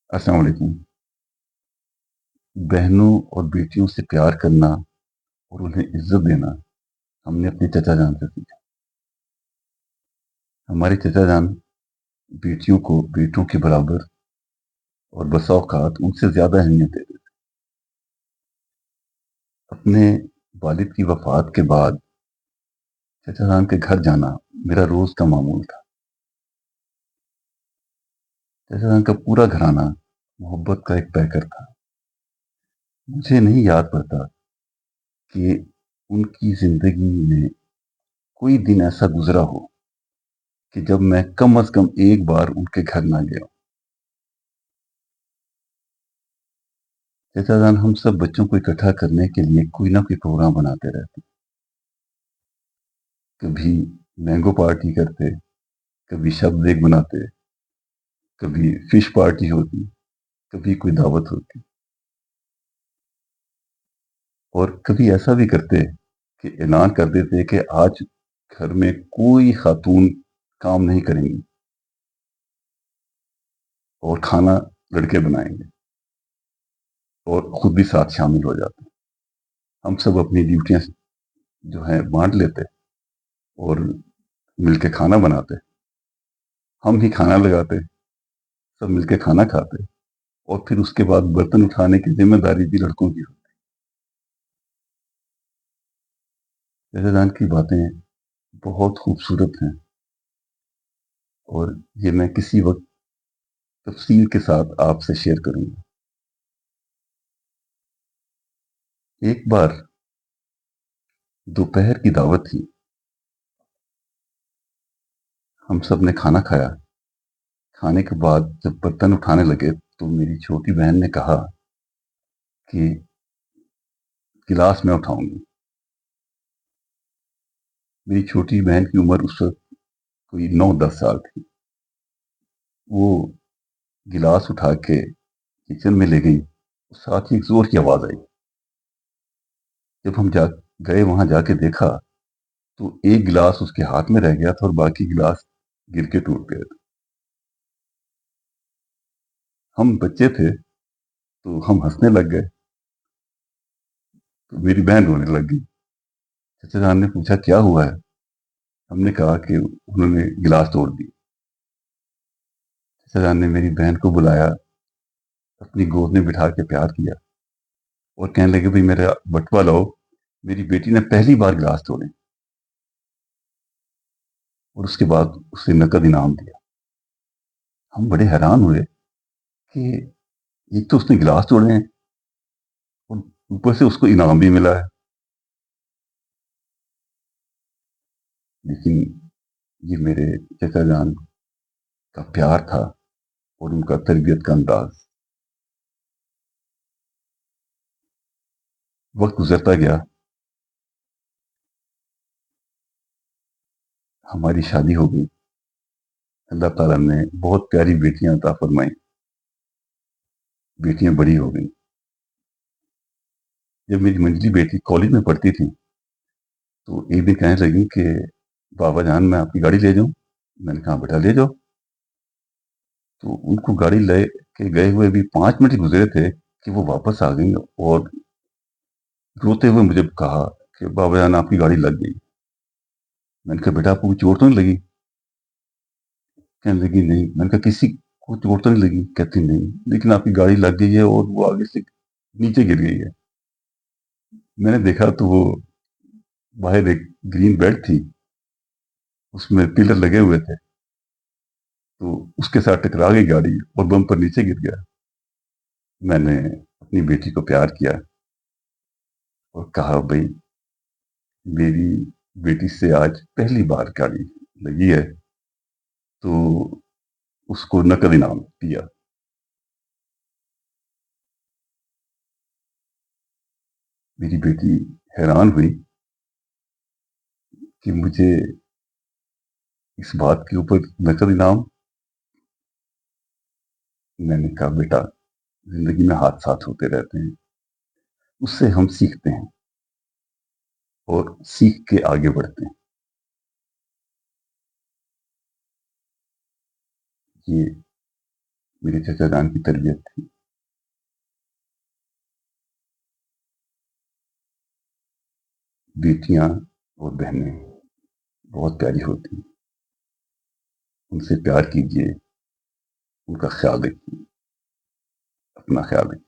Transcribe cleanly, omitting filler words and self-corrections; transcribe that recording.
السلام علیکم۔ بہنوں اور بیٹیوں سے پیار کرنا اور انہیں عزت دینا ہم نے اپنے چچا جان سے سیکھا۔ ہمارے چچا جان بیٹیوں کو بیٹوں کے برابر اور بسا اوقات ان سے زیادہ اہمیت دیتے تھے۔ اپنے والد کی وفات کے بعد چچا جان کے گھر جانا میرا روز کا معمول تھا۔ چچا جان کا پورا گھرانہ محبت کا ایک پیکر تھا۔ مجھے نہیں یاد پڑتا کہ ان کی زندگی میں کوئی دن ایسا گزرا ہو کہ جب میں کم از کم ایک بار ان کے گھر نہ گیا ہوں۔ چچا جان ہم سب بچوں کو اکٹھا کرنے کے لیے کوئی نہ کوئی پروگرام بناتے رہتے۔ کبھی مینگو پارٹی کرتے، کبھی شب دیگ بناتے، کبھی فش پارٹی ہوتی، کبھی کوئی دعوت ہوتی، اور کبھی ایسا بھی کرتے کہ اعلان کر دیتے کہ آج گھر میں کوئی خاتون کام نہیں کریں گی اور کھانا لڑکے بنائیں گے، اور خود بھی ساتھ شامل ہو جاتے۔ ہم سب اپنی ڈیوٹیاں جو ہیں بانٹ لیتے اور مل کے کھانا بناتے، ہم ہی کھانا لگاتے، سب مل کے کھانا کھاتے، اور پھر اس کے بعد برتن اٹھانے کی ذمہ داری بھی لڑکوں کی ہوتی۔ چچا جان کی باتیں بہت خوبصورت ہیں، اور یہ میں کسی وقت تفصیل کے ساتھ آپ سے شیئر کروں گا۔ ایک بار دوپہر کی دعوت تھی، ہم سب نے کھانا کھایا۔ کھانے کے بعد جب برتن اٹھانے لگے تو میری چھوٹی بہن نے کہا کہ گلاس میں اٹھاؤں گی۔ میری چھوٹی بہن کی عمر اس وقت کوئی 9-10 سال تھی۔ وہ گلاس اٹھا کے کچن میں لے گئی، ساتھ ہی ایک زور کی آواز آئی۔ جب ہم گئے وہاں جا کے دیکھا تو ایک گلاس اس کے ہاتھ میں رہ گیا تھا اور باقی گلاس گر کے ٹوٹ گئے تھے۔ ہم بچے تھے تو ہم ہنسنے لگ گئے، تو میری بہن رونے لگ گئی۔ چچا جان نے پوچھا کیا ہوا ہے؟ ہم نے کہا کہ انہوں نے گلاس توڑ دی۔ چچا جان نے میری بہن کو بلایا، اپنی گود میں بٹھا کے پیار کیا اور کہنے لگے بھائی میرا بٹوا لاؤ، میری بیٹی نے پہلی بار گلاس توڑے، اور اس کے بعد اسے نقد انعام دیا۔ ہم بڑے حیران ہوئے کہ ایک تو اس نے گلاس توڑے ہیں اور اوپر سے اس کو انعام بھی ملا ہے۔ لیکن یہ میرے چچا جان کا پیار تھا اور ان کا تربیت کا انداز۔ وقت گزرتا گیا، ہماری شادی ہو گئی، اللہ تعالیٰ نے بہت پیاری بیٹیاں عطا فرمائیں، بیٹیاں بڑی ہو گئیں۔ جب میری منجلی بیٹی کالج میں پڑھتی تھی تو ایک دن کہنے لگی کہ بابا جان میں آپ کی گاڑی لے جاؤں؟ میں نے کہا بیٹا لے جاؤ۔ تو ان کو گاڑی لے کے گئے ہوئے بھی 5 منٹ ہی گزرے تھے کہ وہ واپس آ گئی اور روتے ہوئے مجھے کہا کہ بابا جان آپ کی گاڑی لگ گئی۔ میں نے کہا بیٹا آپ کو کوئی چوٹ تو نہیں لگی؟ کہنے لگی نہیں۔ میں نے کہا کسی کو چوٹ تو نہیں لگی؟ کہتی نہیں، لیکن آپ کی گاڑی لگ گئی ہے اور وہ آگے سے نیچے گر گئی ہے۔ میں نے دیکھا تو وہ باہر ایک گرین بیلٹ تھی، اس میں پلر لگے ہوئے تھے، تو اس کے ساتھ ٹکرا گئی گاڑی اور بم پر نیچے گر گیا۔ میں نے اپنی بیٹی کو پیار کیا اور کہا بھائی میری بیٹی سے آج پہلی بار گاڑی لگی ہے تو اس کو نقد انعام دیا۔ میری بیٹی حیران ہوئی کہ مجھے اس بات کے اوپر نقد انعام۔ میں نے کہا بیٹا زندگی میں حادثات ہوتے رہتے ہیں، اس سے ہم سیکھتے ہیں اور سیکھ کے آگے بڑھتے ہیں۔ یہ میرے چچا جان کی تربیت تھی. بیٹیاں اور بہنیں بہت پیاری ہوتی ہیں. ان سے پیار کیجیے، ان کا خیال رکھیے، اپنا خیال رکھیے.